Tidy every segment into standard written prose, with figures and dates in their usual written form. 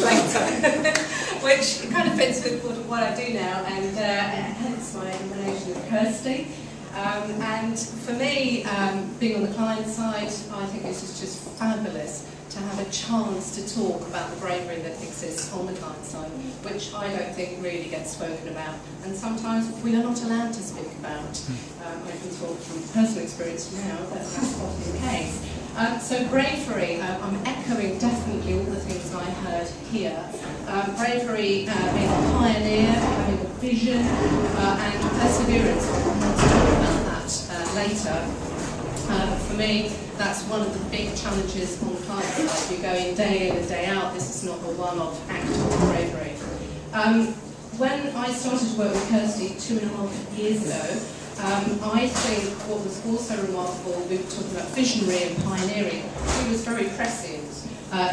later, which kind of fits with what I do now, and hence my nomination of Kirstie. And for me, being on the client side, I think this is just fabulous to have a chance to talk about the bravery that exists on the client side, which I don't think really gets spoken about, and sometimes we are not allowed to speak about. I can talk from personal experience now that that's often the case. So bravery, I'm echoing definitely all the things I heard here. Bravery, being a pioneer, having a vision, and perseverance. I'll talk about that later. For me, that's one of the big challenges on the client side. You go in and day out, this is not a one-off act of bravery. When I started to work with Kirstie 2.5 years ago, I think what was also remarkable, we were talking about visionary and pioneering, she was very prescient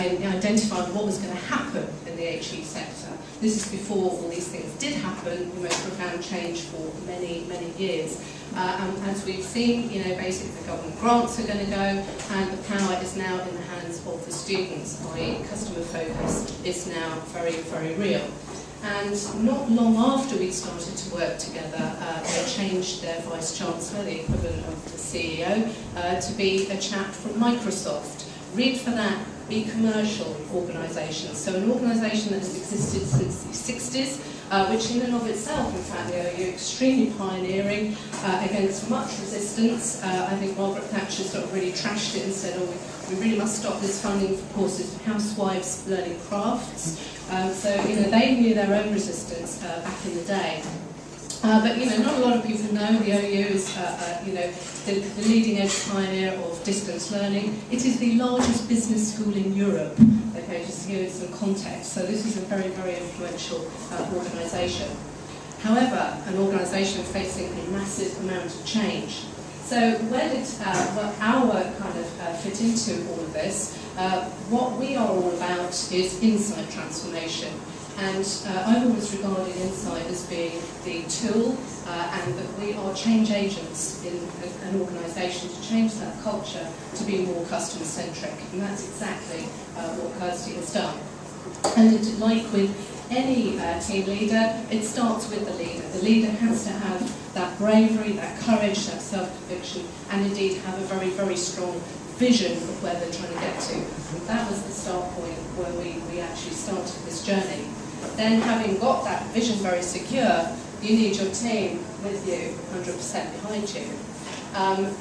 in identifying what was going to happen in the HE sector. This is before all these things did happen, the most profound change for many, many years. And as we've seen, basically the government grants are going to go, and the power is now in the hands of the students, i.e. customer focus is now very, very real. And not long after we started to work together, they changed their Vice-Chancellor, the equivalent of the CEO, to be a chap from Microsoft. Read for that, be commercial organisation. So an organisation that has existed since the 60s, which in and of itself, in fact, you're extremely pioneering against much resistance. I think Margaret Thatcher sort of really trashed it and said, oh, we really must stop this funding for courses for housewives learning crafts. So, they knew their own resistance back in the day. But, not a lot of people know the OU is, the leading edge pioneer of distance learning. It is the largest business school in Europe, okay, just to give it some context. So this is a very, very influential organisation. However, an organisation facing a massive amount of change. So where did our kind of fit into all of this? What we are all about is insight transformation. And I've always regarded insight as being the tool and that we are change agents in an organisation to change that culture to be more customer-centric. And that's exactly what Kirstie has done. And like with any team leader, it starts with the leader. The leader has to have that bravery, that courage, that self-conviction, and indeed have a very, very strong vision of where they're trying to get to. And that was the start point where we actually started this journey. Then, having got that vision very secure, you need your team with you 100% behind you.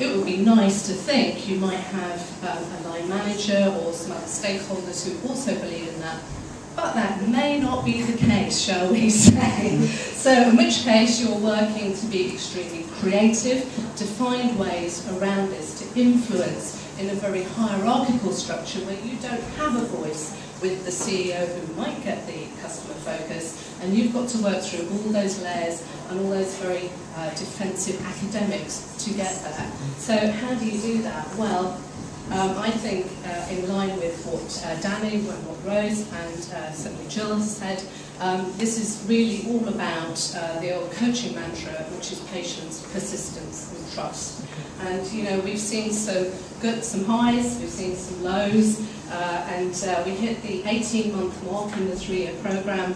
It would be nice to think you might have a line manager or some other stakeholders who also believe in that, but that may not be the case, shall we say. So in which case you're working to be extremely creative, to find ways around this, to influence in a very hierarchical structure where you don't have a voice with the CEO who might get the customer focus, and you've got to work through all those layers and all those very defensive academics to get there. So how do you do that? Well, I think in line with what Danny, what Rose and certainly Jill has said, this is really all about the old coaching mantra, which is patience, persistence and trust. And we've seen some highs, we've seen some lows, and we hit the 18-month mark in the 3-year programme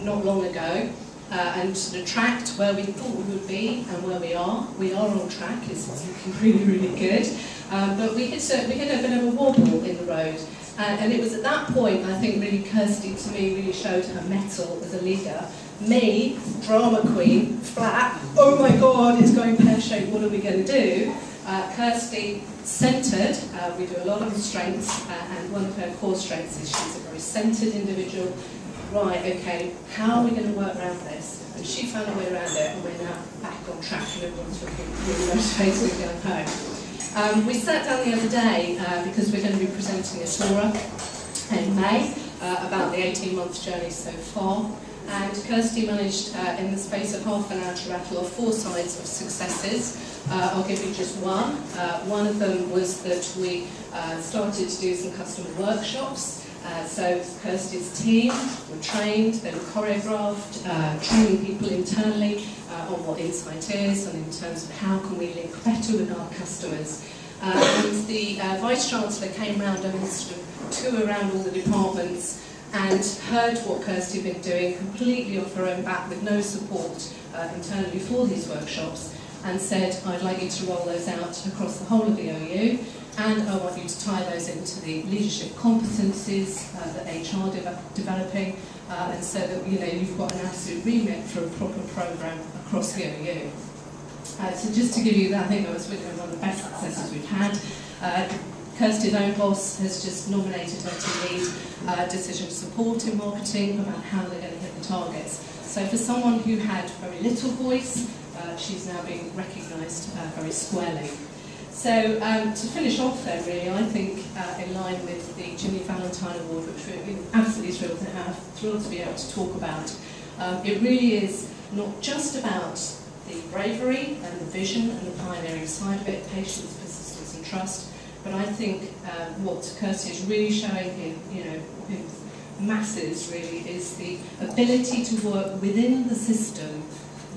not long ago, and sort of tracked where we thought we would be and where we are. We are on track, it's looking really, really good. But we hit a bit of a wobble in the road. And it was at that point, I think, really Kirstie, to me, really showed her mettle as a leader. Me, drama queen, flat, oh my God, it's going pear-shaped, what are we going to do? Kirstie, centred, we do a lot of strengths, and one of her core strengths is she's a very centred individual. Right, okay, how are we going to work around this? And she found a way around it, and we're now back on track, and everyone's looking really motivated going home. We sat down the other day, because we're going to be presenting a Sora in May, about the 18-month journey so far. And Kirstie managed, in the space of half an hour, to rattle off 4 sides of successes. I'll give you just one. One of them was that we started to do some customer workshops. So Kirstie's team were trained, they were choreographed, training people internally on what insight is and in terms of how can we link better with our customers. And the Vice-Chancellor came round and sort of toured around all the departments and heard what Kirstie had been doing completely off her own back with no support internally for these workshops, and said, I'd like you to roll those out across the whole of the OU, and I want you to tie those into the leadership competencies that HR developing, and so that you've got an absolute remit for a proper programme across the OU. So just to give you that, I think that was one of the best successes we've had. Kirstie's own boss has just nominated her to lead decision support in marketing about how they're going to hit the targets. So for someone who had very little voice, she's now being recognised very squarely. So to finish off then, really, I think in line with the Ginny Valentine Award, which we're absolutely thrilled to be able to talk about, it really is not just about the bravery and the vision and the pioneering side of it, patience, persistence and trust, but I think what Kirstie is really showing in masses really is the ability to work within the system,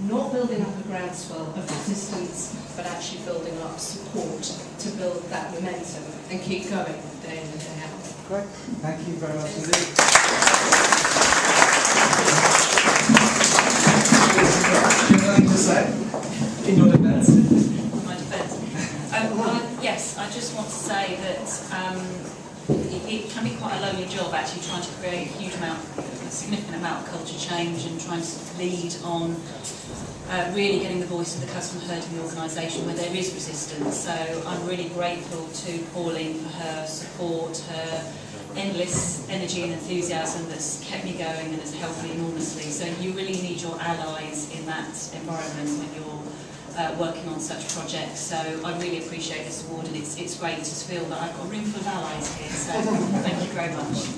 not building up a groundswell of resistance, but actually building up support to build that momentum and keep going day in and day out. Great, thank you very much indeed. Do you have anything to say in your defence? My defence? Yes, I just want to say that it can be quite a lonely job actually trying to create a significant amount of culture change and trying to lead on really getting the voice of the customer heard in the organisation where there is resistance. So I'm really grateful to Pauline for her support, her endless energy and enthusiasm that's kept me going and has helped me enormously. So you really need your allies in that environment when you're working on such projects. So I really appreciate this award, and it's great to feel that I've got a room full of allies here. So thank you very much.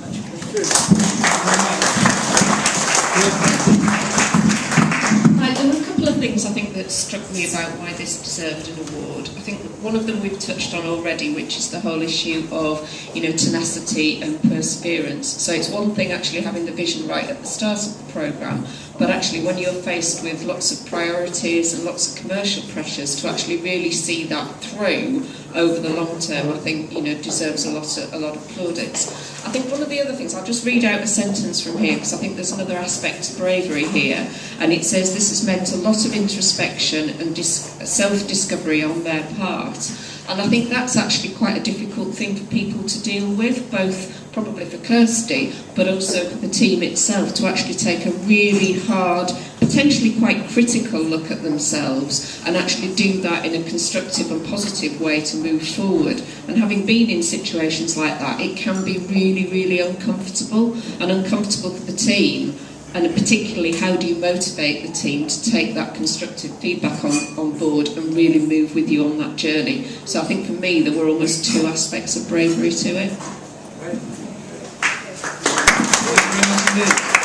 There were a couple of things I think that struck me about why this deserved an award. I think one of them we've touched on already, which is the whole issue of tenacity and perseverance. So it's one thing actually having the vision right at the start of the programme, but actually when you're faced with lots of priorities and lots of commercial pressures, to actually really see that through over the long term, I think deserves a lot of plaudits. I think one of the other things, I'll just read out a sentence from here because I think there's another aspect of bravery here, and it says this has meant a lot of introspection and self-discovery on their part. And I think that's actually quite a difficult thing for people to deal with, both probably for Kirstie, but also for the team itself, to actually take a really hard, potentially quite critical look at themselves and actually do that in a constructive and positive way to move forward. And having been in situations like that, it can be really, really uncomfortable, and uncomfortable for the team. And particularly, how do you motivate the team to take that constructive feedback on board and really move with you on that journey? So I think for me, there were almost two aspects of bravery to it. Great. Thank you very much indeed.